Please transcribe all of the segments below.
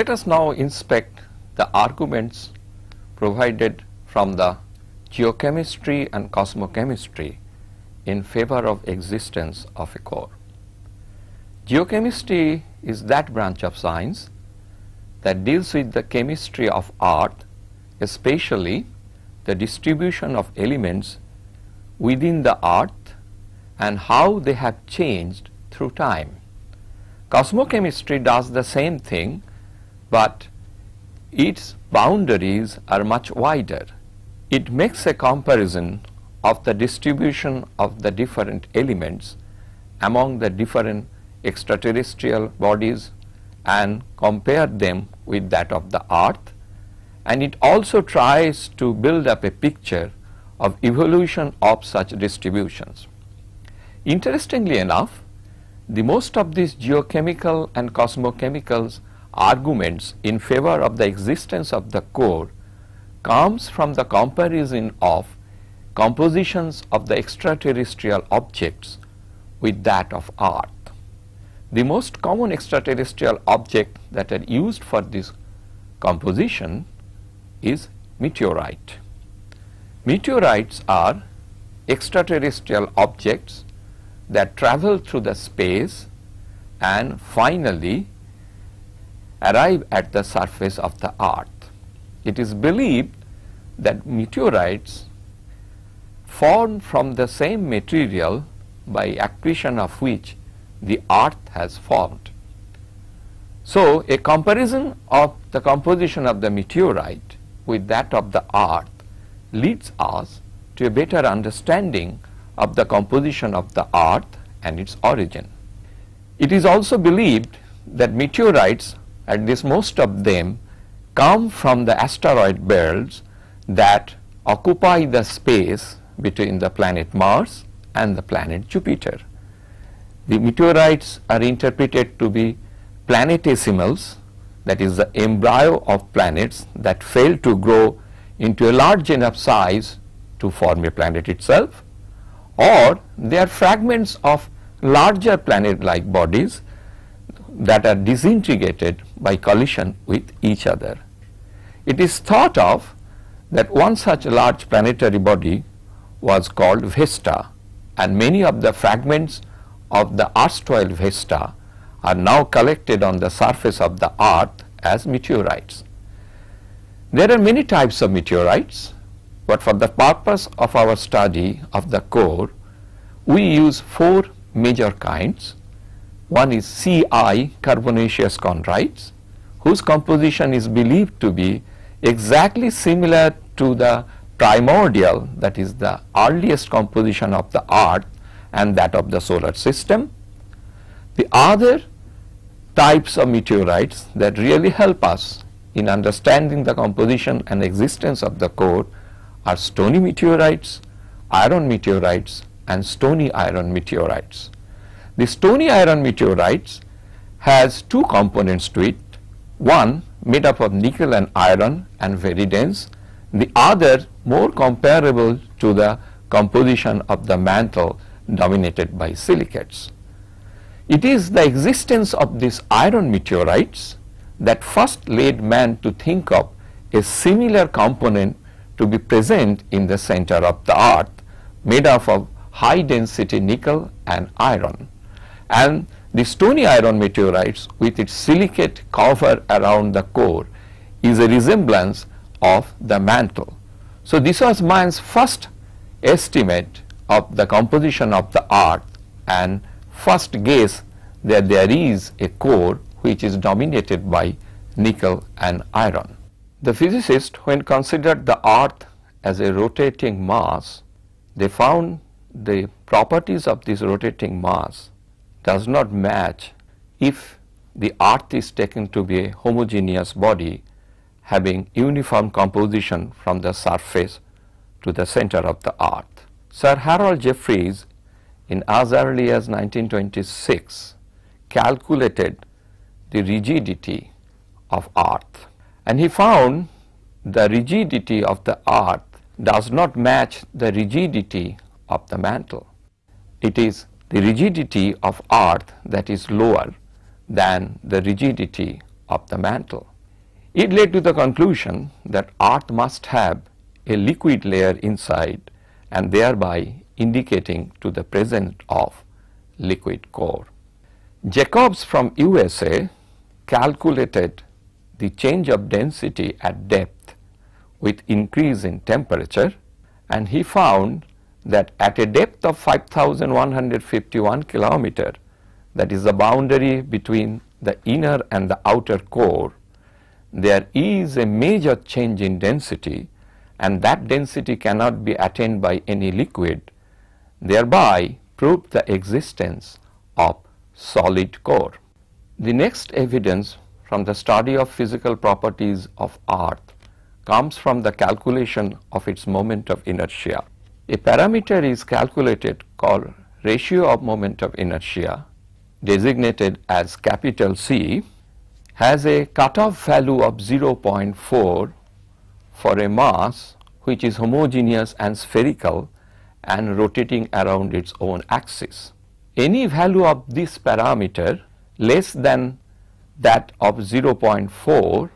Let us now inspect the arguments provided from the geochemistry and cosmochemistry in favor of existence of a core. Geochemistry is that branch of science that deals with the chemistry of earth, especially the distribution of elements within the earth and how they have changed through time. Cosmochemistry does the same thing, but its boundaries are much wider. It makes a comparison of the distribution of the different elements among the different extraterrestrial bodies and compare them with that of the earth, and it also tries to build up a picture of evolution of such distributions. Interestingly enough, the most of these geochemical and cosmochemical arguments in favor of the existence of the core comes from the comparison of compositions of the extraterrestrial objects with that of earth. The most common extraterrestrial object that are used for this composition is meteorite. Meteorites are extraterrestrial objects that travel through the space and finally arrive at the surface of the earth. It is believed that meteorites form from the same material by accretion of which the earth has formed. So, a comparison of the composition of the meteorite with that of the earth leads us to a better understanding of the composition of the earth and its origin. It is also believed that meteorites, at least most of them, come from the asteroid belts that occupy the space between the planet Mars and the planet Jupiter. The meteorites are interpreted to be planetesimals, that is the embryo of planets that fail to grow into a large enough size to form a planet itself, or they are fragments of larger planet-like bodies that are disintegrated by collision with each other. It is thought of that one such large planetary body was called Vesta, and many of the fragments of the erstwhile Vesta are now collected on the surface of the earth as meteorites. There are many types of meteorites, but for the purpose of our study of the core, we use four major kinds. One is Ci carbonaceous chondrites, whose composition is believed to be exactly similar to the primordial, that is the earliest composition of the earth and that of the solar system. The other types of meteorites that really help us in understanding the composition and existence of the core are stony meteorites, iron meteorites, and stony iron meteorites. The stony iron meteorites has two components to it, one made up of nickel and iron and very dense, the other more comparable to the composition of the mantle dominated by silicates. It is the existence of these iron meteorites that first led man to think of a similar component to be present in the center of the earth, made up of high density nickel and iron. And the stony iron meteorites with its silicate cover around the core is a resemblance of the mantle. So, this was man's first estimate of the composition of the earth and first guess that there is a core which is dominated by nickel and iron. The physicists, when considered the earth as a rotating mass, they found the properties of this rotating mass does not match if the earth is taken to be a homogeneous body having uniform composition from the surface to the center of the earth. Sir Harold Jeffreys, in as early as 1926, calculated the rigidity of earth, and he found the rigidity of the earth does not match the rigidity of the mantle. It is the rigidity of earth that is lower than the rigidity of the mantle. It led to the conclusion that earth must have a liquid layer inside and thereby indicating to the presence of liquid core. Jacobs from USA calculated the change of density at depth with increase in temperature, and he found that at a depth of 5151 kilometer, that is the boundary between the inner and the outer core, there is a major change in density, and that density cannot be attained by any liquid, thereby proved the existence of solid core. The next evidence from the study of physical properties of earth comes from the calculation of its moment of inertia. A parameter is calculated called ratio of moment of inertia, designated as capital C, has a cutoff value of 0.4 for a mass which is homogeneous and spherical and rotating around its own axis. Any value of this parameter less than that of 0.4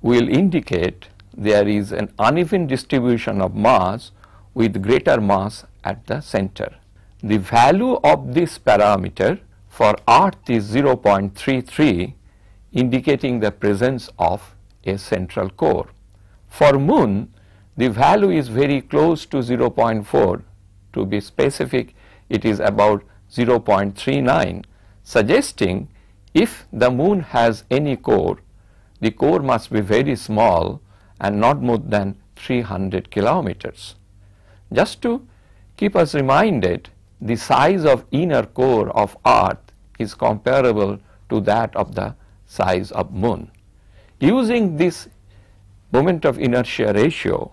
will indicate there is an uneven distribution of mass with greater mass at the center. The value of this parameter for earth is 0.33, indicating the presence of a central core. For moon, the value is very close to 0.4. To be specific, it is about 0.39, suggesting if the moon has any core, the core must be very small and not more than 300 kilometers. Just to keep us reminded, the size of inner core of earth is comparable to that of the size of moon. Using this moment of inertia ratio,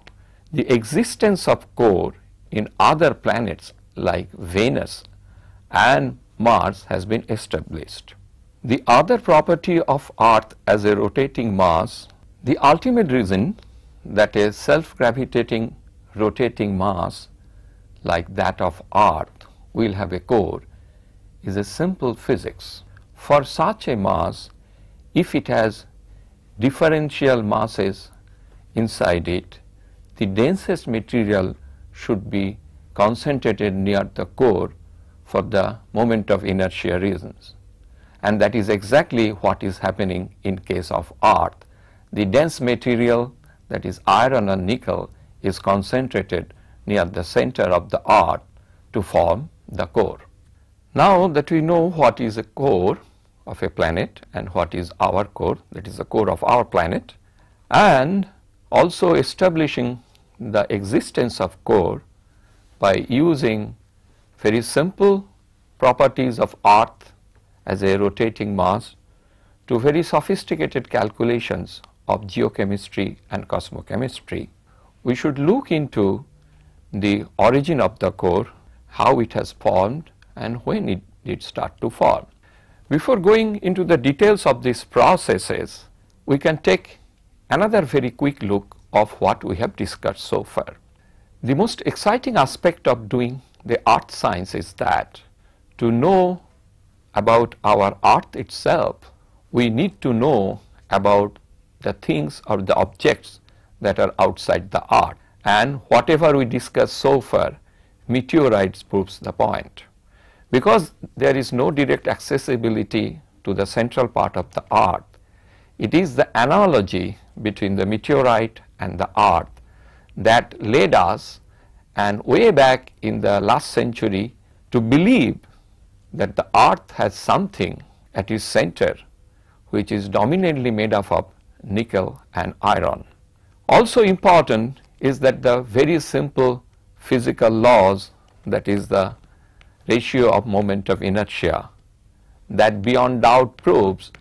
the existence of core in other planets like Venus and Mars has been established. The other property of earth as a rotating mass, the ultimate reason that a self-gravitating rotating mass like that of earth will have a core is a simple physics. For such a mass, if it has differential masses inside it, the densest material should be concentrated near the core for the moment of inertia reasons. And that is exactly what is happening in case of earth. The dense material, that is iron or nickel, is concentrated near the center of the earth to form the core. Now that we know what is a core of a planet and what is our core, that is the core of our planet, and also establishing the existence of core by using very simple properties of earth as a rotating mass to very sophisticated calculations of geochemistry and cosmochemistry, we should look into the origin of the core, how it has formed and when it did start to form. Before going into the details of these processes, we can take another very quick look of what we have discussed so far. The most exciting aspect of doing the earth science is that to know about our earth itself, we need to know about the things or the objects that are outside the earth, and whatever we discussed so far, meteorites proves the point. Because there is no direct accessibility to the central part of the earth, it is the analogy between the meteorite and the earth that led us, and way back in the last century, to believe that the earth has something at its center which is dominantly made up of nickel and iron. Also important is that the very simple physical laws, that is the ratio of moment of inertia, that beyond doubt proves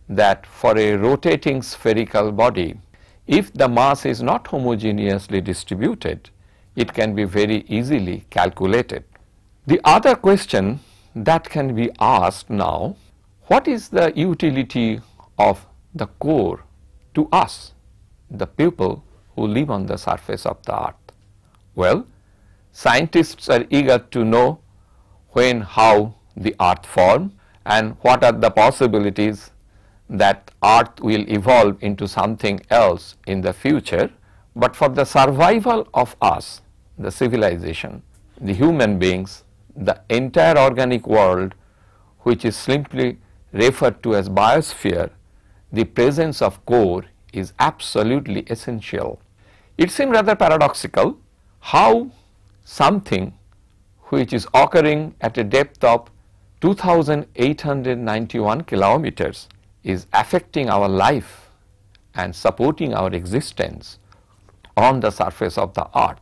that for a rotating spherical body, if the mass is not homogeneously distributed, it can be very easily calculated. The other question that can be asked now, what is the utility of the core to us, the people who live on the surface of the earth? Well, scientists are eager to know when, how the earth formed and what are the possibilities that Earth will evolve into something else in the future, but for the survival of us, the civilization, the human beings, the entire organic world, which is simply referred to as biosphere, the presence of core is absolutely essential. It seems rather paradoxical how something which is occurring at a depth of 2,891 kilometers is affecting our life and supporting our existence on the surface of the earth.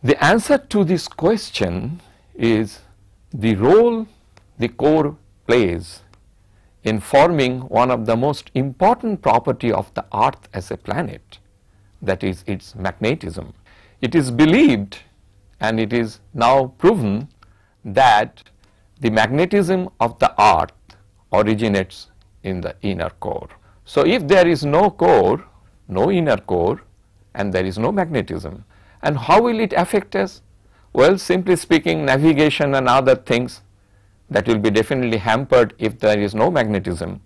The answer to this question is the role the core plays in forming one of the most important property of the earth as a planet, that is its magnetism. It is believed, and it is now proven, that the magnetism of the earth originates in the inner core. So if there is no core, no inner core, and there is no magnetism, and how will it affect us? Well, simply speaking, navigation and other things, that will be definitely hampered if there is no magnetism.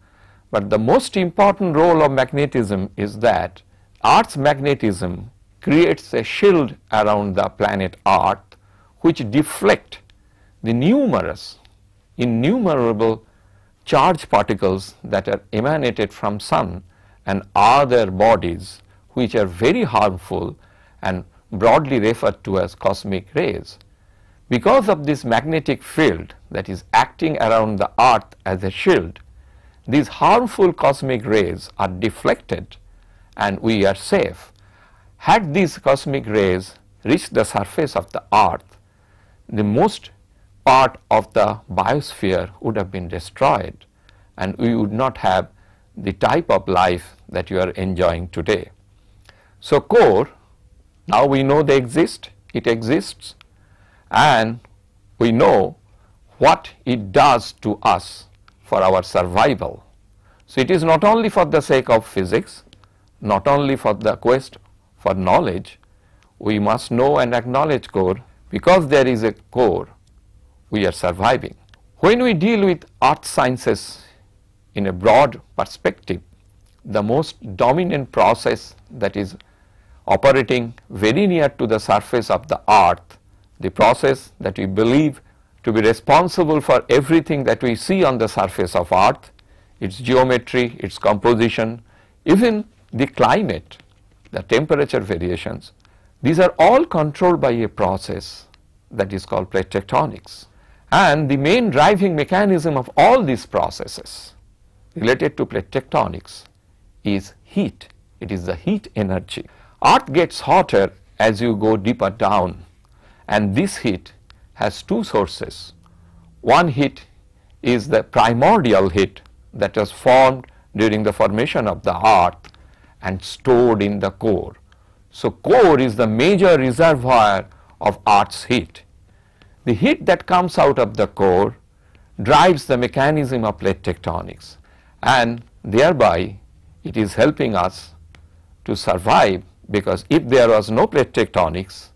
But the most important role of magnetism is that Earth's magnetism creates a shield around the planet Earth, which deflect the numerous, innumerable charged particles that are emanated from sun and other bodies, which are very harmful and broadly referred to as cosmic rays. Because of this magnetic field that is acting around the earth as a shield, these harmful cosmic rays are deflected and we are safe. Had these cosmic rays reached the surface of the earth, the most part of the biosphere would have been destroyed and we would not have the type of life that you are enjoying today. So core, now we know they exist, it exists, and we know what it does to us for our survival. So it is not only for the sake of physics, not only for the quest for knowledge, we must know and acknowledge core. Because there is a core, we are surviving. When we deal with earth sciences in a broad perspective, the most dominant process that is operating very near to the surface of the earth, the process that we believe to be responsible for everything that we see on the surface of earth, its geometry, its composition, even the climate, the temperature variations, these are all controlled by a process that is called plate tectonics. And the main driving mechanism of all these processes related to plate tectonics is heat. It is the heat energy. Earth gets hotter as you go deeper down, and this heat has two sources. One heat is the primordial heat that was formed during the formation of the earth and stored in the core. So core is the major reservoir of earth's heat. The heat that comes out of the core drives the mechanism of plate tectonics, and thereby it is helping us to survive, because if there was no plate tectonics,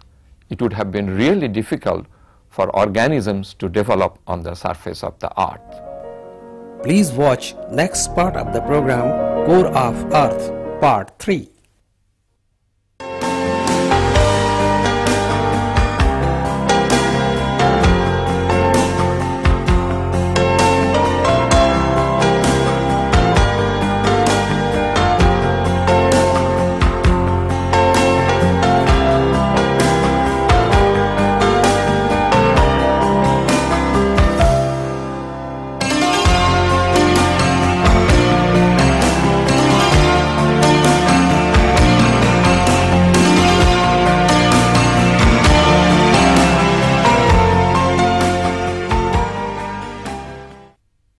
it would have been really difficult for organisms to develop on the surface of the earth. Please watch next part of the program, Core of Earth, Part 3.